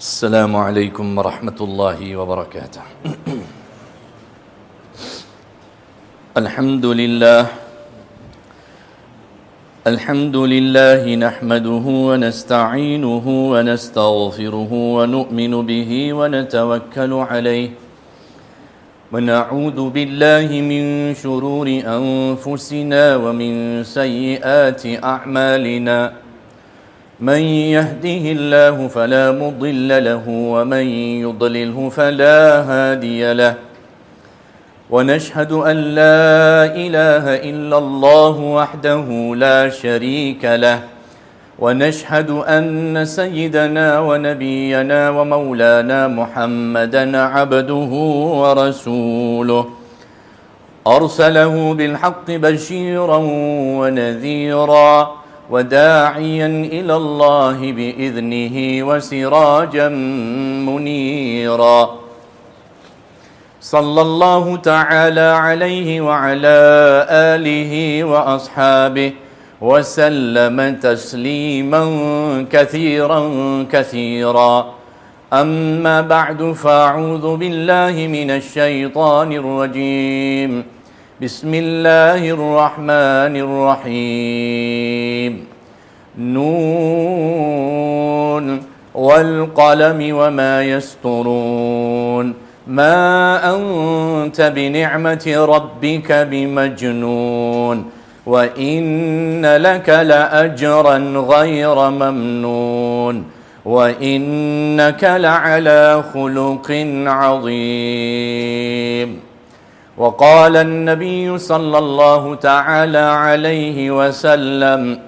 السلام عليكم ورحمة الله وبركاته. الحمد لله نحمده ونستعينه ونستغفره ونؤمن به ونتوكل عليه ونعوذ بالله من شرور أنفسنا ومن سيئات أعمالنا. من يهده الله فلا مضل له ومن يضلله فلا هادي له. ونشهد أن لا إله إلا الله وحده لا شريك له. ونشهد أن سيدنا ونبينا ومولانا محمدا عبده ورسوله أرسله بالحق بشيرا ونذيرا وداعيا إلى الله بإذنه وسراجا منيرا. صلى الله تعالى عليه وعلى آله وأصحابه وسلم تسليما كثيرا كثيرا. أما بعد فأعوذ بالله من الشيطان الرجيم. بسم الله الرحمن الرحيم. نون والقلم وما يسطرون. ما أنت بنعمة ربك بمجنون. وإن لك لأجرا غير ممنون. وإنك لعلى خلق عظيم. وقال النبي صلى الله تعالى عليه وسلم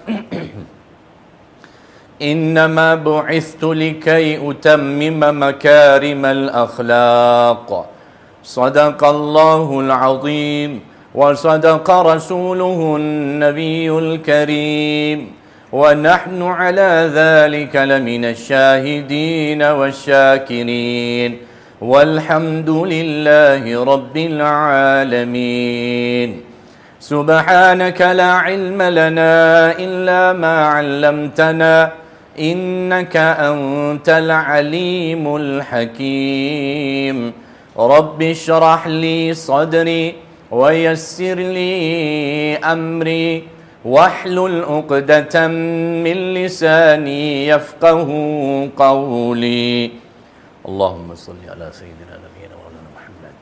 إنما بعثت لكي أتمم مكارم الأخلاق. صدق الله العظيم وصدق رسوله النبي الكريم ونحن على ذلك لمن الشاهدين والشاكرين والحمد لله رب العالمين. سبحانك لا علم لنا إلا ما علمتنا إنك أنت العليم الحكيم. رب اشرح لي صدري ويسر لي أمري واحلل عقدة من لساني يفقه قولي. اللهم صل على سيدنا نبينا مولانا محمد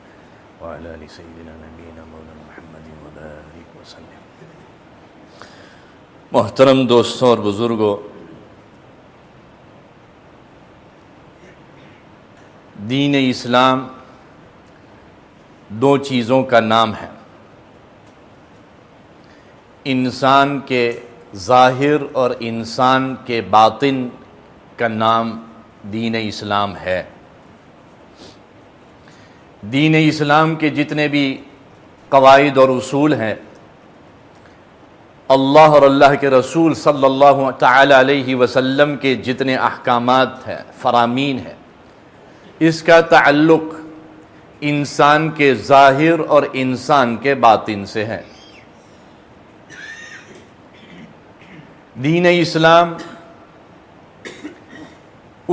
وعلى آل سيدنا نبينا مولانا محمد وبارك وسلم. محترم دوستوں اور بزرگوں، دین اسلام دو چیزوں کا نام ہے. انسان کے ظاہر اور انسان کے باطن کا نام دین اسلام ہے. دین اسلام کے جتنے بھی قواعد اور اصول ہیں، اللہ اور اللہ کے رسول صلی اللہ تعالی علیہ وسلم کے جتنے احکامات ہیں، فرامین ہیں، اس کا تعلق انسان کے ظاہر اور انسان کے باطن سے ہے. دین اسلام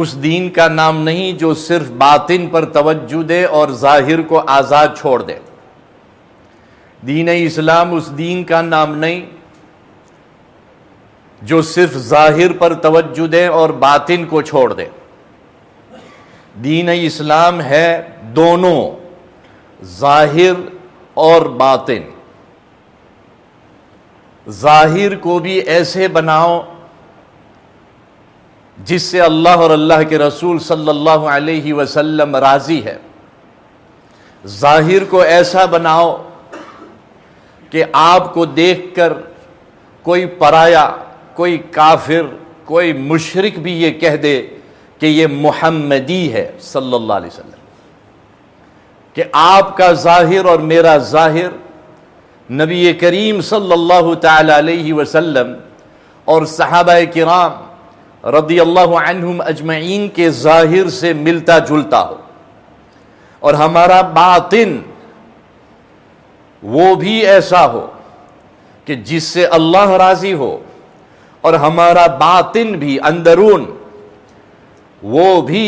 اس دین کا نام نہیں جو صرف باطن پر توجہ دے اور ظاہر کو آزاد چھوڑ دے. دین اسلام اس دین کا نام نہیں جو صرف ظاہر پر توجہ دے اور باطن کو چھوڑ دے. دین اسلام ہے دونوں، ظاہر اور باطن. ظاہر کو بھی ایسے بناؤ جس سے اللہ اور اللہ کے رسول صلی اللہ علیہ وسلم راضی ہے. ظاہر کو ایسا بناؤ کہ آپ کو دیکھ کر کوئی پرایا، کوئی کافر، کوئی مشرک بھی یہ کہہ دے کہ یہ محمدی ہے صلی اللہ علیہ وسلم. کہ آپ کا ظاہر اور میرا ظاہر نبی کریم صلی اللہ تعالی علیہ وسلم اور صحابہ کرام رضی اللہ عنہم اجمعین کے ظاہر سے ملتا جلتا ہو، اور ہمارا باطن وہ بھی ایسا ہو کہ جس سے اللہ راضی ہو، اور ہمارا باطن بھی اندرون وہ بھی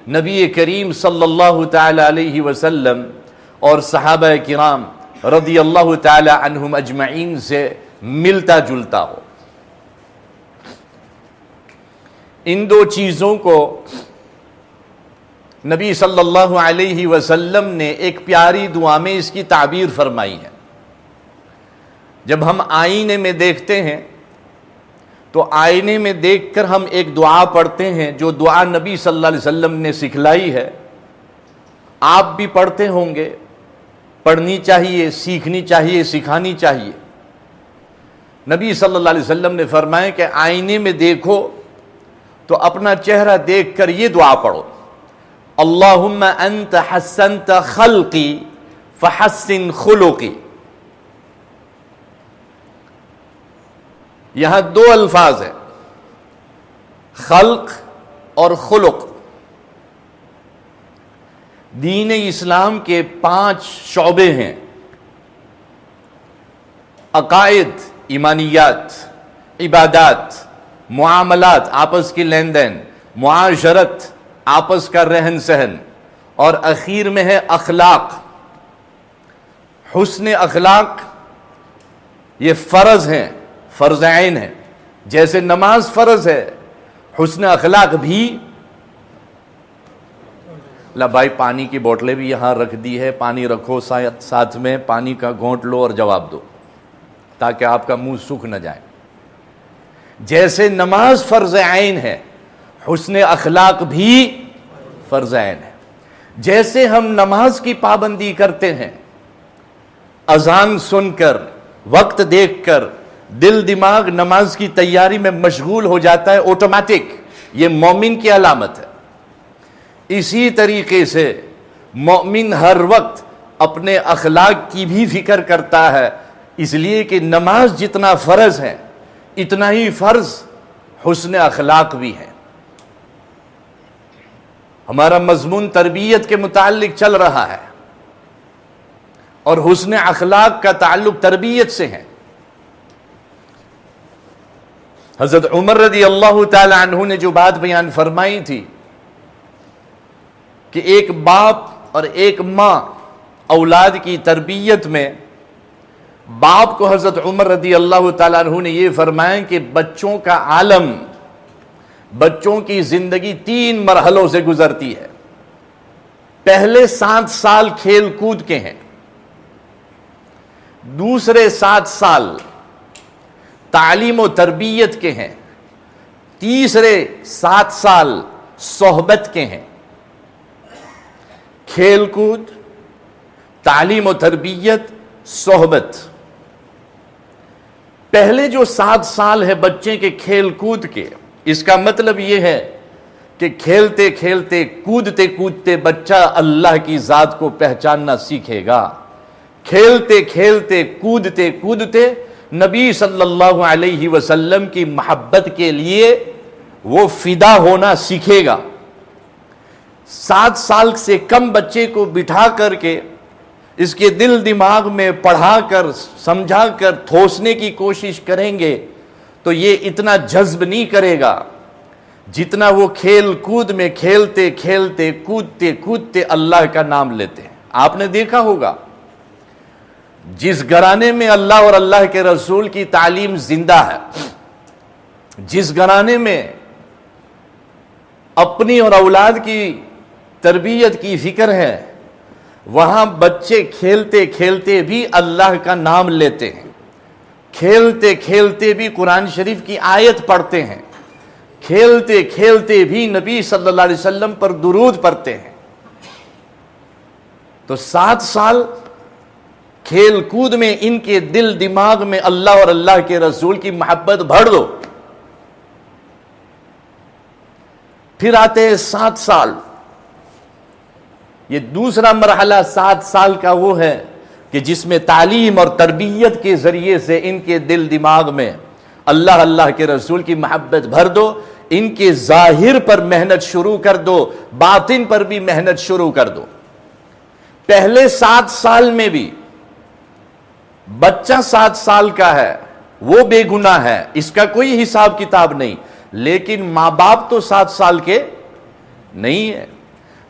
نبی کریم صلی اللہ تعالی علیہ وسلم اور صحابہ کرام رضی اللہ تعالی عنہم اجمعین سے ملتا جلتا ہو۔ ان دو چیزوں کو نبی صلی اللہ علیہ وسلم نے ایک پیاری دعا میں اس کی تعبیر فرمائی ہے۔ جب ہم آئینے میں دیکھتے ہیں تو آئینے میں دیکھ کر ہم ایک دعا پڑھتے ہیں، جو دعا نبی صلی اللہ علیہ وسلم نے سکھلائی ہے۔ آپ بھی پڑھتے ہوں گے، پڑھنی چاہیے، سیکھنی چاہیے، سکھانی چاہیے۔ نبی صلی اللہ علیہ وسلم نے فرمایا کہ آئینے میں دیکھو تو اپنا چہرہ دیکھ کر یہ دعا پڑھو، اللہم انت حسنت خلقی فحسن خلقی۔ یہاں دو الفاظ ہیں، خلق اور خلق۔ دین اسلام کے 5 شعبے ہیں: عقائد، ایمانیات، عبادات، معاملات، آپس کی لین دین، معاشرت، آپس کا رہن سہن، اور اخیر میں ہے اخلاق۔ حسن اخلاق یہ فرض ہیں، فرض عین ہے۔ جیسے نماز فرض ہے، حسن اخلاق بھی۔ بھائی پانی کی بوتلیں بھی یہاں رکھ دی ہے، پانی رکھو ساتھ میں، پانی کا گھونٹ لو اور جواب دو تاکہ آپ کا منہ سوکھ نہ جائے۔ جیسے نماز فرض عین ہے، حسن اخلاق بھی فرض عین ہے۔ جیسے ہم نماز کی پابندی کرتے ہیں، اذان سن کر، وقت دیکھ کر دل دماغ نماز کی تیاری میں مشغول ہو جاتا ہے آٹومیٹک، یہ مومن کی علامت ہے۔ اسی طریقے سے مومن ہر وقت اپنے اخلاق کی بھی فکر کرتا ہے، اس لیے کہ نماز جتنا فرض ہے اتنا ہی فرض حسن اخلاق بھی ہے۔ ہمارا مضمون تربیت کے متعلق چل رہا ہے اور حسن اخلاق کا تعلق تربیت سے ہے۔ حضرت عمر رضی اللہ تعالی عنہ نے جو بات بیان فرمائی تھی کہ ایک باپ اور ایک ماں اولاد کی تربیت میں، باپ کو حضرت عمر رضی اللہ تعالیٰ عنہ نے یہ فرمایا کہ بچوں کا عالم، بچوں کی زندگی 3 مرحلوں سے گزرتی ہے۔ پہلے 7 سال کھیل کود کے ہیں، دوسرے 7 سال تعلیم و تربیت کے ہیں، تیسرے 7 سال صحبت کے ہیں۔ کھیل کود، تعلیم و تربیت، صحبت۔ پہلے جو 7 سال ہے بچے کے کھیل کود کے، اس کا مطلب یہ ہے کہ کھیلتے کھیلتے، کودتے کودتے بچہ اللہ کی ذات کو پہچاننا سیکھے گا۔ کھیلتے کھیلتے، کودتے کودتے نبی صلی اللہ علیہ وسلم کی محبت کے لیے وہ فدا ہونا سیکھے گا۔ 7 سال سے کم بچے کو بٹھا کر کے اس کے دل دماغ میں پڑھا کر، سمجھا کر ٹھوسنے کی کوشش کریں گے تو یہ اتنا جذب نہیں کرے گا جتنا وہ کھیل کود میں کھیلتے کھیلتے، کودتے کودتے اللہ کا نام لیتے ہیں۔ آپ نے دیکھا ہوگا جس گھرانے میں اللہ اور اللہ کے رسول کی تعلیم زندہ ہے، جس گھرانے میں اپنی اور اولاد کی تربیت کی فکر ہے، وہاں بچے کھیلتے کھیلتے بھی اللہ کا نام لیتے ہیں، کھیلتے کھیلتے بھی قرآن شریف کی آیت پڑھتے ہیں، کھیلتے کھیلتے بھی نبی صلی اللہ علیہ وسلم پر درود پڑھتے ہیں۔ تو 7 سال کھیل کود میں ان کے دل دماغ میں اللہ اور اللہ کے رسول کی محبت بھر دو۔ پھر آتے ہیں 7 سال۔ یہ دوسرا مرحلہ 7 سال کا وہ ہے کہ جس میں تعلیم اور تربیت کے ذریعے سے ان کے دل دماغ میں اللہ اللہ کے رسول کی محبت بھر دو، ان کے ظاہر پر محنت شروع کر دو، باطن پر بھی محنت شروع کر دو۔ پہلے 7 سال میں بھی بچہ 7 سال کا ہے، وہ بے گناہ ہے، اس کا کوئی حساب کتاب نہیں، لیکن ماں باپ تو 7 سال کے نہیں ہے.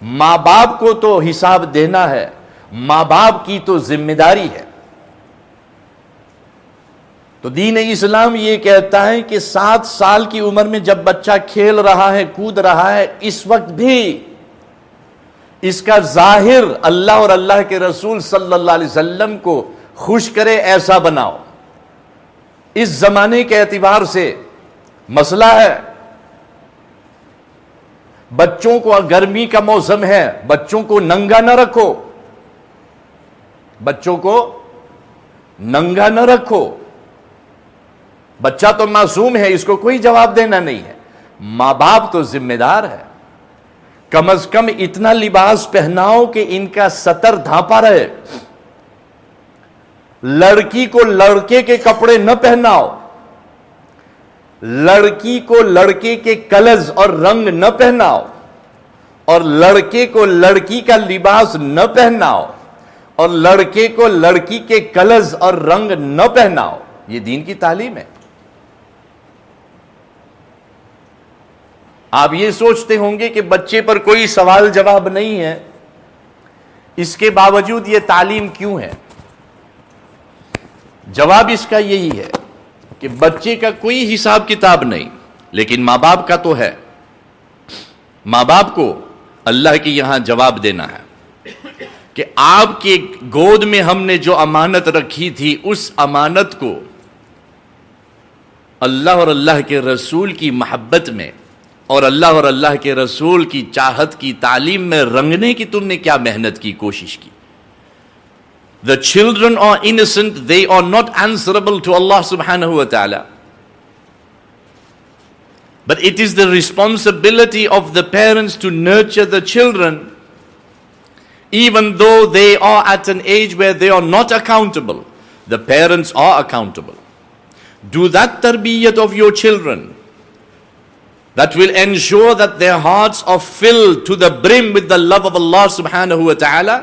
ماں باپ کو تو حساب دینا ہے, ماں باپ کی تو ذمہ داری ہے. تو دین اسلام یہ کہتا ہے کہ 7 سال کی عمر میں جب بچہ کھیل رہا ہے, کود رہا ہے, اس وقت بھی اس کا ظاہر اللہ اور اللہ کے رسول صلی اللہ علیہ وسلم کو خوش کرے ایسا بناؤ. اس زمانے کے اعتبار سے مسئلہ ہے. بچوں کو, گرمی کا موسم ہے, بچوں کو ننگا نہ رکھو, بچوں کو ننگا نہ رکھو. بچہ تو معصوم ہے, اس کو کوئی جواب دینا نہیں ہے. ماں باپ تو ذمہ دار ہے. کم از کم اتنا لباس پہناؤ کہ ان کا سطر ڈھانپا رہے. لڑکی کو لڑکے کے کپڑے نہ پہناؤ, لڑکی کو لڑکے کے کلرز اور رنگ نہ پہناؤ, اور لڑکے کو لڑکی کا لباس نہ پہناؤ, اور لڑکے کو لڑکی کے کلرز اور رنگ نہ پہناؤ. یہ دین کی تعلیم ہے. آپ یہ سوچتے ہوں گے کہ بچے پر کوئی سوال جواب نہیں ہے, اس کے باوجود یہ تعلیم کیوں ہے؟ جواب اس کا یہی ہے کہ بچے کا کوئی حساب کتاب نہیں, لیکن ماں باپ کا تو ہے. ماں باپ کو اللہ کے یہاں جواب دینا ہے کہ آپ کے گود میں ہم نے جو امانت رکھی تھی, اس امانت کو اللہ اور اللہ کے رسول کی محبت میں اور اللہ اور اللہ کے رسول کی چاہت کی تعلیم میں رنگنے کی تم نے کیا محنت کی, کوشش کی. The children are innocent, they are not answerable to Allah subhanahu wa ta'ala. But it is the responsibility of the parents to nurture the children, even though they are at an age where they are not accountable. The parents are accountable. Do that tarbiyat of your children. That will ensure that their hearts are filled to the brim with the love of Allah subhanahu wa ta'ala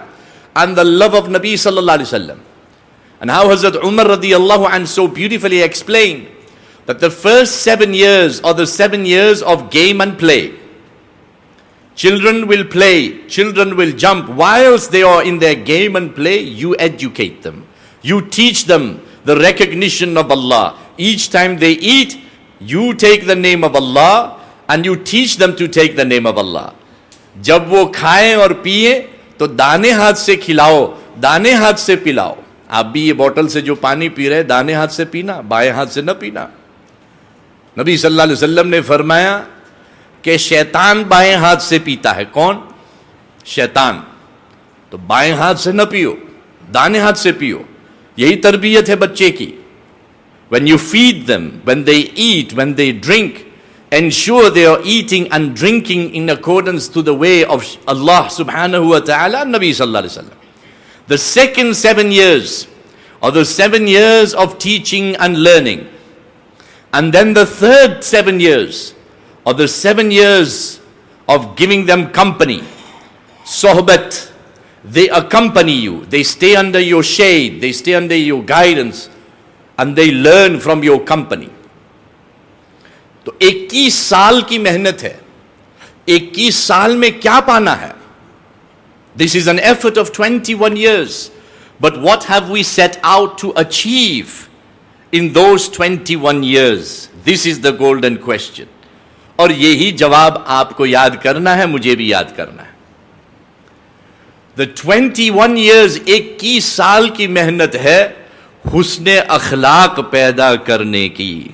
and the love of Nabi sallallahu alaihi wasallam. And how Hazrat Umar radiyallahu anhu so beautifully explained that the first 7 years are the 7 years of game and play. Children will play, children will jump. Whilst they are in their game and play, you educate them. You teach them the recognition of Allah. Each time they eat, you take the name of Allah and you teach them to take the name of Allah. جب وہ کھائیں اور پیئیں تو دانے ہاتھ سے کھلاؤ, دانے ہاتھ سے پلاؤ. آپ بھی یہ بوٹل سے جو پانی پی رہے دانے ہاتھ سے پینا, بائیں ہاتھ سے نہ پینا. نبی صلی اللہ علیہ وسلم نے فرمایا کہ شیطان بائیں ہاتھ سے پیتا ہے. کون؟ شیطان. تو بائیں ہاتھ سے نہ پیو, دانے ہاتھ سے پیو. یہی تربیت ہے بچے کی. When you feed them, when they eat, when they drink, ensure they are eating and drinking in accordance to the way of Allah subhanahu wa ta'ala and Nabi sallallahu alaihi wasallam. The second 7 years are the 7 years of teaching and learning. And then the third 7 years are the 7 years of giving them company. Sohbat. They accompany you. They stay under your shade. They stay under your guidance. And they learn from your company. تو 21 سال کی محنت ہے. 21 سال میں کیا پانا ہے؟ This is an effort of 21 years. But what have we set out to achieve in those 21 years? This is the golden question. اور یہی جواب آپ کو یاد کرنا ہے, مجھے بھی یاد کرنا ہے. The 21 years, 21 سال کی محنت ہے حسن اخلاق پیدا کرنے کی.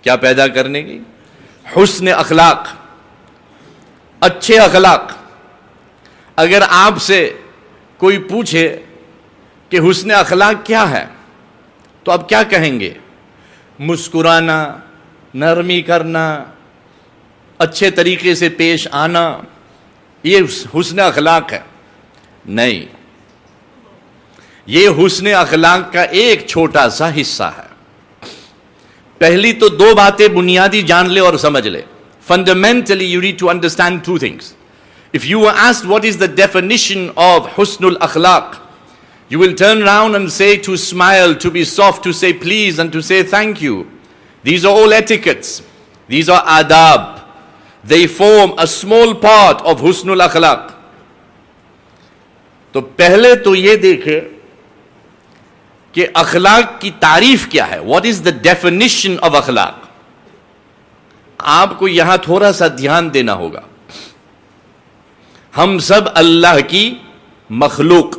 کیا پیدا کرنے کی؟ حسن اخلاق, اچھے اخلاق. اگر آپ سے کوئی پوچھے کہ حسن اخلاق کیا ہے تو آپ کیا کہیں گے؟ مسکرانا, نرمی کرنا, اچھے طریقے سے پیش آنا, یہ حسن اخلاق ہے. نہیں, یہ حسن اخلاق کا ایک چھوٹا سا حصہ ہے. پہلی تو 2 باتیں بنیادی جان لے اور سمجھ لے. Fundamentally you need to understand 2 things. If you were asked what is the definition of husnul akhlaq, you will turn around and say to smile, to be soft, to say please and to say thank you. These are all etiquettes. These are adab. they form a small part of حسن الاخلاق. تو پہلے تو یہ دیکھے کہ اخلاق کی تعریف کیا ہے. What is the definition of اخلاق؟ آپ کو یہاں تھوڑا سا دھیان دینا ہوگا. ہم سب اللہ کی مخلوق.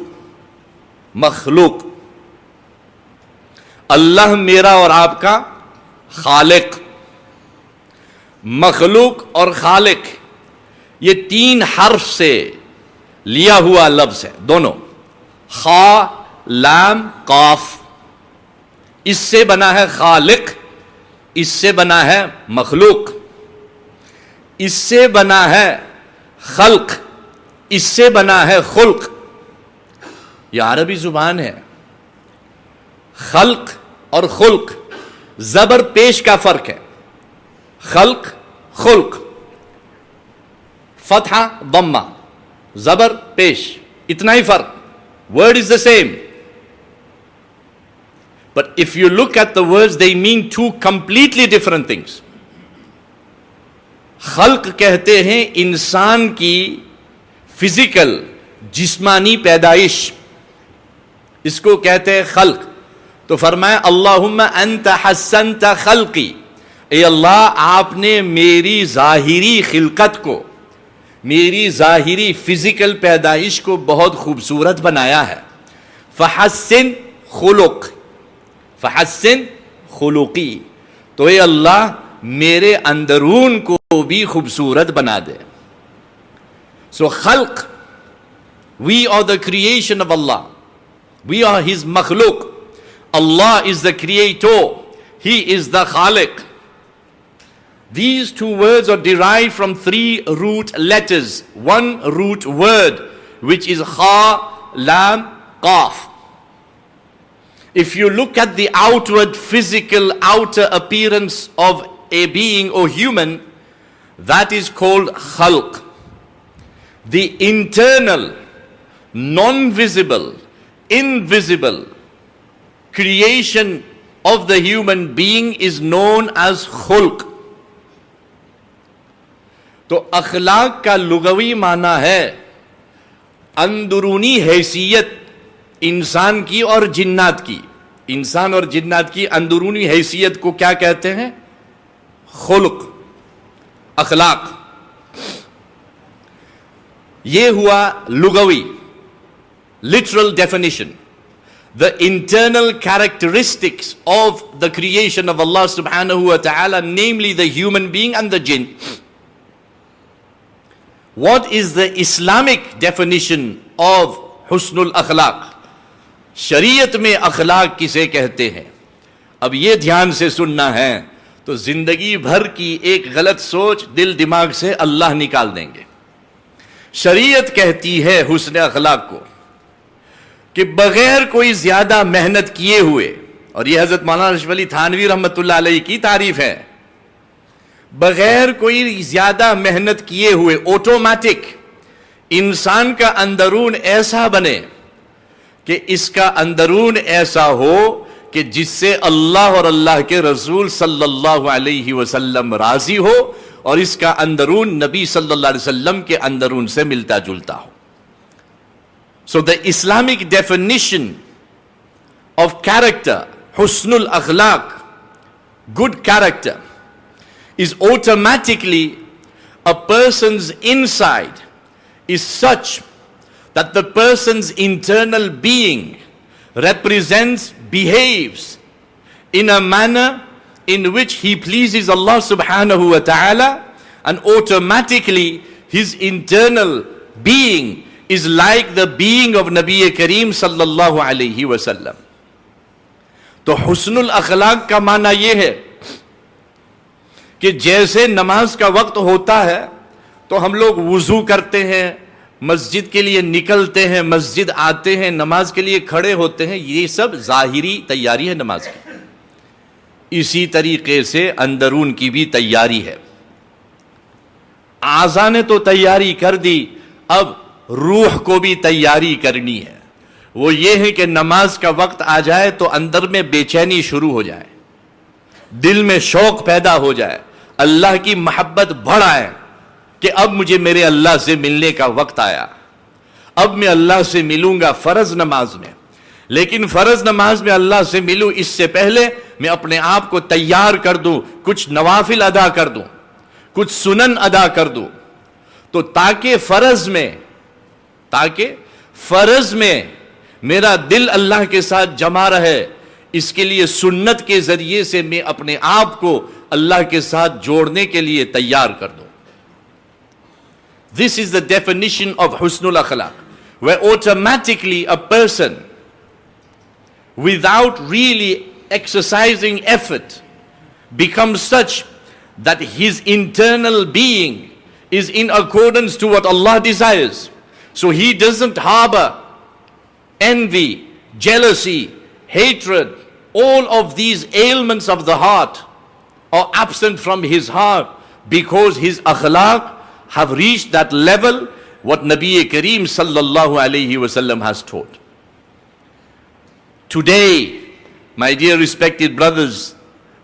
اللہ میرا اور آپ کا خالق. مخلوق اور خالق یہ 3 حرف سے لیا ہوا لفظ ہے دونوں. خا لام قاف. اس سے بنا ہے خالق, اس سے بنا ہے مخلوق, اس سے بنا ہے خلق, اس سے بنا ہے خلق. یہ عربی زبان ہے. خلق اور خلق زبر پیش کا فرق ہے. خلق خلق, فتحہ ضمہ, زبر پیش, اتنا ہی فرق. Word is the same. But if you look at the words, they mean 2 completely different things. خلق کہتے ہیں انسان کی فزیکل جسمانی پیدائش, اس کو کہتے ہیں خلق. تو فرمایا اللہم انت حسنت خلقی, اے اللہ آپ نے میری ظاہری خلقت کو, میری ظاہری فزیکل پیدائش کو بہت خوبصورت بنایا ہے. فحسن خلق, فحسن خلقی, تو اے اللہ میرے اندرون کو بھی خوبصورت بنا دے. So خلق, we are the creation of Allah. We are His makhluk. Allah is the creator. He is the khaliq. These 2 words are derived from 3 root letters. 1 root word, which is kha, lam, qaf. If you look at the outward physical outer appearance of a being or human, that is called khalq. The internal, non-visible, invisible creation of the human being is known as khulq. تو اخلاق کا لغوی معنی ہے اندرونی حیثیت انسان کی اور جنات کی. انسان اور جنات کی اندرونی حیثیت کو کیا کہتے ہیں؟ خلق, اخلاق. یہ ہوا لغوی, literal definition. The internal characteristics of the creation of Allah subhanahu wa ta'ala, namely the human being and the jinn. What is the Islamic definition of حسن الاخلاق؟ شریعت میں اخلاق کسے کہتے ہیں؟ اب یہ دھیان سے سننا ہے تو زندگی بھر کی ایک غلط سوچ دل دماغ سے اللہ نکال دیں گے. شریعت کہتی ہے حسن اخلاق کو کہ بغیر کوئی زیادہ محنت کیے ہوئے, اور یہ حضرت مولانا اشرف علی تھانوی رحمۃ اللہ علیہ کی تعریف ہے, بغیر کوئی زیادہ محنت کیے ہوئے آٹومیٹک انسان کا اندرون ایسا بنے کہ اس کا اندرون ایسا ہو کہ جس سے اللہ اور اللہ کے رسول صلی اللہ علیہ وسلم راضی ہو, اور اس کا اندرون نبی صلی اللہ علیہ وسلم کے اندرون سے ملتا جلتا ہو. So the Islamic definition of character, husnul akhlaq, good character, is automatically a person's inside is such that the person's internal being represents, behaves in a manner in which he pleases Allah subhanahu wa ta'ala, and automatically his internal being is like the being of Nabi Kareem sallallahu alayhi wa sallam. تو حسن الاخلاق کا معنی یہ ہے کہ جیسے نماز کا وقت ہوتا ہے تو ہم لوگ وضو کرتے ہیں, مسجد کے لیے نکلتے ہیں, مسجد آتے ہیں, نماز کے لیے کھڑے ہوتے ہیں, یہ سب ظاہری تیاری ہے نماز کی. اسی طریقے سے اندرون کی بھی تیاری ہے. اعضاء نے تو تیاری کر دی, اب روح کو بھی تیاری کرنی ہے. وہ یہ ہے کہ نماز کا وقت آ جائے تو اندر میں بے چینی شروع ہو جائے, دل میں شوق پیدا ہو جائے, اللہ کی محبت بڑھ آئے, کہ اب مجھے میرے اللہ سے ملنے کا وقت آیا، اب میں اللہ سے ملوں گا فرض نماز میں، لیکن فرض نماز میں اللہ سے ملوں اس سے پہلے میں اپنے آپ کو تیار کر دوں، کچھ نوافل ادا کر دوں، کچھ سنن ادا کر دوں، تو تاکہ فرض میں میرا دل اللہ کے ساتھ جمع رہے، اس کے لیے سنت کے ذریعے سے میں اپنے آپ کو اللہ کے ساتھ جوڑنے کے لیے تیار کر دوں. This is the definition of husnul akhlaq, where automatically a person, without really exercising effort, becomes such that his internal being is in accordance to what Allah desires. So he doesn't harbor envy, jealousy, hatred. All of these ailments of the heart are absent from his heart because his akhlaq have reached that level what Nabi Kareem sallallahu alayhi wasallam has taught. Today, my dear respected brothers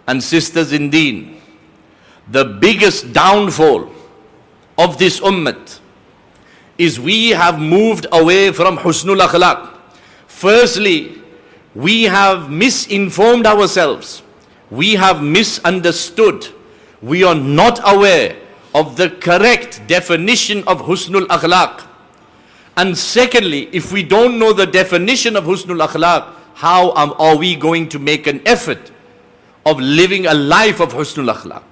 and sisters in Deen, the biggest downfall of this ummah is we have moved away from husnul akhlaq. Firstly, we have misinformed ourselves. We have misunderstood. We are not aware of the correct definition of husnul akhlaq. And secondly, if we don't know the definition of husnul akhlaq, how are we going to make an effort of living a life of husnul akhlaq?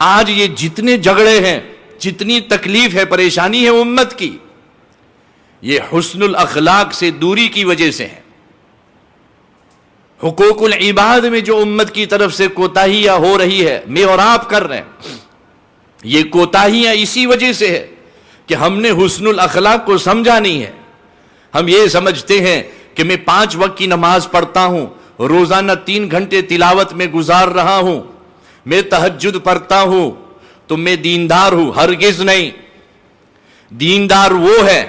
آج یہ جتنے جھگڑے ہیں، جتنی تکلیف ہے، پریشانی ہے امت کی، یہ حسن الاخلاق سے دوری کی وجہ سے ہے. حقوق العباد میں جو امت کی طرف سے کوتاہیاں ہو رہی ہے، میں اور آپ کر رہے ہیں، یہ کوتاہیاں اسی وجہ سے ہے کہ ہم نے حسن الاخلاق کو سمجھا نہیں ہے. ہم یہ سمجھتے ہیں کہ میں 5 وقت کی نماز پڑھتا ہوں، روزانہ 3 گھنٹے تلاوت میں گزار رہا ہوں، میں تہجد پڑھتا ہوں تو میں دیندار ہوں. ہرگز نہیں. دیندار وہ ہے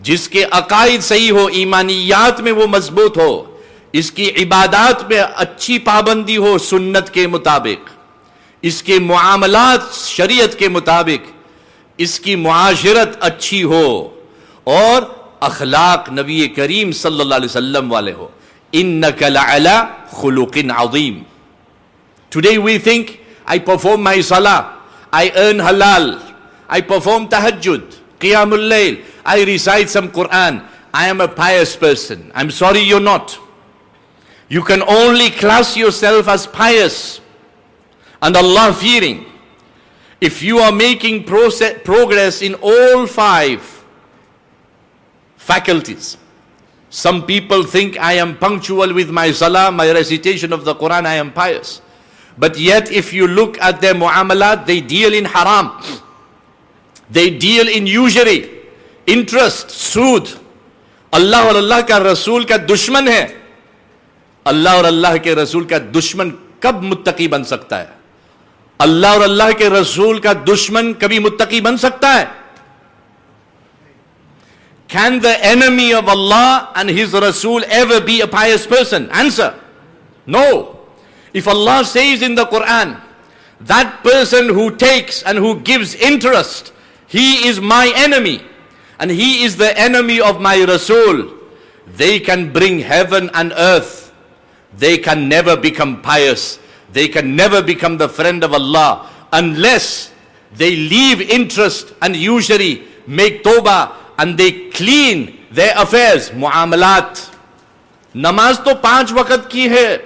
جس کے عقائد صحیح ہو، ایمانیات میں وہ مضبوط ہو، اس کی عبادات میں اچھی پابندی ہو سنت کے مطابق، اس کے معاملات شریعت کے مطابق، اس کی معاشرت اچھی ہو، اور اخلاق نبی کریم صلی اللہ علیہ وسلم والے ہو. انک لعلی خلق عظیم. Today we think, I perform my salah, I earn halal, I perform tahajjud, qiyamul layl, I recite some Quran, I am a pious person. I'm sorry, you're not. You can only class yourself as pious and Allah fearing if you are making progress in all 5 faculties. Some people think I am punctual with my salah, my recitation of the Quran, I am pious. But yet if you look at their muamalat, they deal in haram. They deal in usury, interest, سود. اللہ اور اللہ کا رسول کا دشمن ہے. اللہ اور اللہ کے رسول کا دشمن کب متقی بن سکتا ہے؟ اللہ اور اللہ کے رسول کا دشمن کبھی متقی بن سکتا ہے؟ Can the enemy of Allah and His Rasul ever be a pious person? Answer, no. If Allah says in the Quran, that person who takes and who gives interest, he is my enemy, and he is the enemy of my Rasul, they can bring heaven and earth. They can never become pious. They can never become the friend of Allah unless they leave interest and usury, make tawbah, and they clean their affairs, muamalat. نماز تو 5 وقت کی ہے،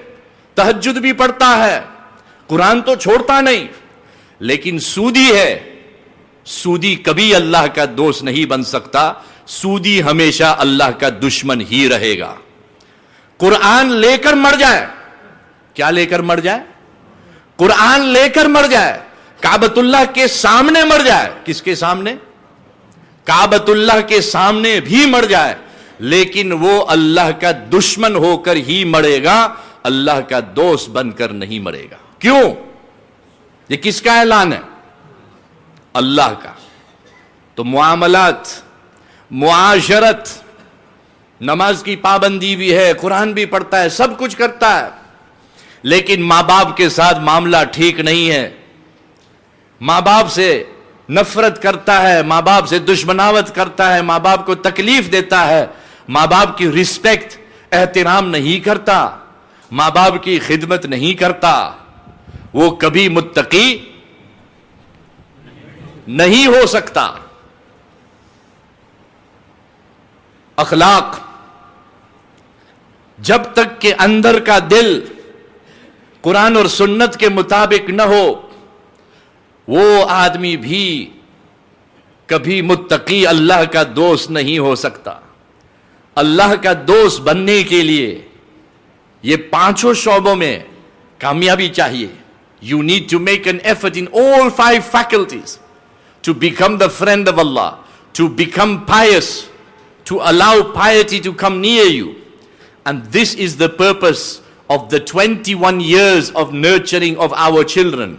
تہجد بھی پڑھتا ہے، قرآن تو چھوڑتا نہیں، لیکن سودی ہے. سودی کبھی اللہ کا دوست نہیں بن سکتا. سودی ہمیشہ اللہ کا دشمن ہی رہے گا. قرآن لے کر مر جائے. کیا لے کر مر جائے؟ قرآن لے کر مر جائے. کعبۃ اللہ کے سامنے مر جائے. کس کے سامنے؟ کعبۃ اللہ کے سامنے بھی مر جائے، لیکن وہ اللہ کا دشمن ہو کر ہی مرے گا، اللہ کا دوست بن کر نہیں مرے گا. کیوں؟ یہ کس کا اعلان ہے؟ اللہ کا. تو معاملات، معاشرت، نماز کی پابندی بھی ہے، قرآن بھی پڑھتا ہے، سب کچھ کرتا ہے، لیکن ماں باپ کے ساتھ معاملہ ٹھیک نہیں ہے. ماں باپ سے نفرت کرتا ہے، ماں باپ سے دشمناوت کرتا ہے، ماں باپ کو تکلیف دیتا ہے، ماں باپ کی رسپیکٹ احترام نہیں کرتا، ماں باپ کی خدمت نہیں کرتا، وہ کبھی متقی نہیں ہو سکتا۔ اخلاق، جب تک کہ اندر کا دل قرآن اور سنت کے مطابق نہ ہو، وہ آدمی بھی کبھی متقی اللہ کا دوست نہیں ہو سکتا۔ اللہ کا دوست بننے کے لیے یہ پانچوں شعبوں میں کامیابی چاہیے۔ You need to make an effort in all 5 faculties to become the friend of Allah, to become pious, to allow piety to come near you. And this is the purpose of the 21 years of nurturing of our children.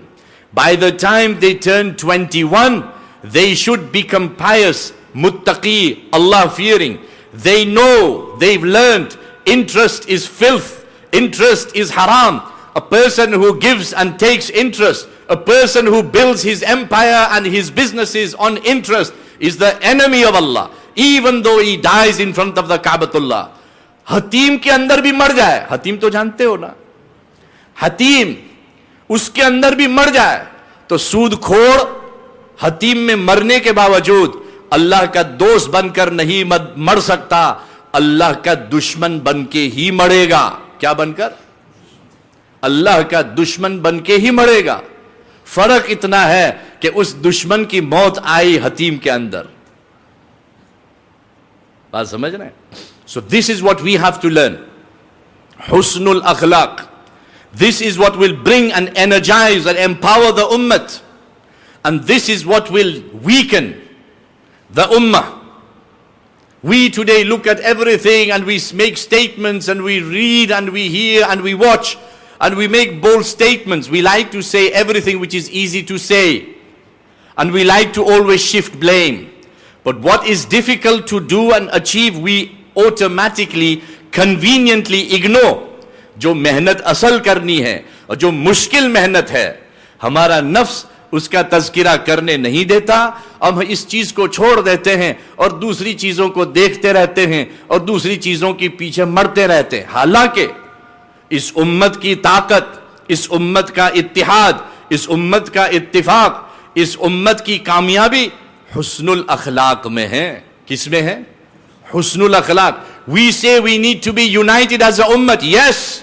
By the time they turn 21, they should become pious, muttaqi, Allah fearing. They know, they've learned, interest is filth, interest is haram. A person who gives and takes interest, a person who builds his empire and his businesses on interest is the enemy of Allah, even though he dies in front of the Ka'batullah. حتیم کے اندر بھی مر جائے، حتیم تو جانتے ہو نا، حتیم اس کے اندر بھی مر جائے تو سود کھوڑ حتیم میں مرنے کے باوجود اللہ کا دوست بن کر نہیں مر سکتا، اللہ کا دشمن بن کے ہی مرے گا۔ کیا بن کر؟ اللہ کا دشمن بن کے ہی مرے گا۔ فرق اتنا ہے کہ اس دشمن کی موت آئی حتیم کے اندر۔ بات سمجھ رہے ہیں؟ So this is what we have to learn. Husnul akhlaq. This is what will bring and energize and empower the ummah. And this is what will weaken the ummah. We today look at everything and we make statements and we read and we hear and we watch and we make bold statements. We like to say everything which is easy to say. And we like to always shift blame. But what is difficult to do and achieve, we automatically, conveniently ignore. جو محنت اصل کرنی ہے اور جو مشکل محنت ہے، ہمارا نفس اس کا تذکرہ کرنے نہیں دیتا، ہم اس چیز کو چھوڑ دیتے ہیں اور دوسری چیزوں کو دیکھتے رہتے ہیں اور دوسری چیزوں کے پیچھے مرتے رہتے ہیں۔ حالانکہ اس امت کی طاقت، اس امت کا اتحاد، اس امت کا اتفاق، اس امت کی کامیابی حسن الاخلاق میں ہے۔ کس میں ہے؟ حسن الاخلاق۔ We say we need to be united as a ummah. Yes,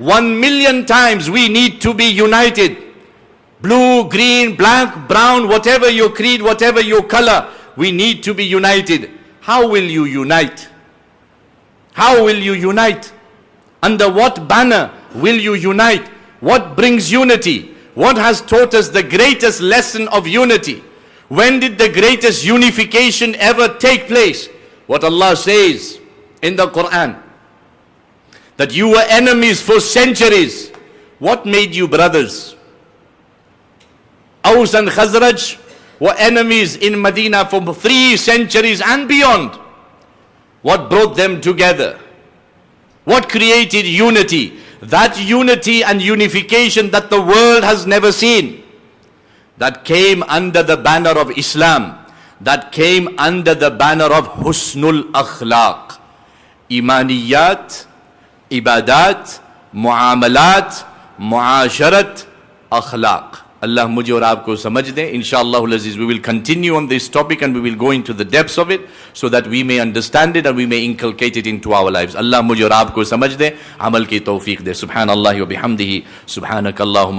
1,000,000 times we need to be united. Blue, green, black, brown, whatever your creed, whatever your color, we need to be united. How will you unite? How will you unite? Under what banner will you unite? What brings unity? What has taught us the greatest lesson of unity? When did the greatest unification ever take place? What Allah says in the Quran, that you were enemies for centuries. What made you brothers? Aus and Khazraj were enemies in Medina for 3 centuries and beyond. What brought them together? What created unity? That unity and unification that the world has never seen, that came under the banner of Islam, that came under the banner of Husnul Akhlaq. Imaniyat, ibadat, muamalat, muasharat, akhlaq. Allah mujhe aur aapko samajh de. Inshallah al-Aziz, we will continue on this topic and we will go into the depths of it so that we may understand it and we may inculcate it into our lives. Allah mujhe aur aapko samajh de, amal ki tawfiq de. Subhanallah wa bihamdihi, subhanakallahumma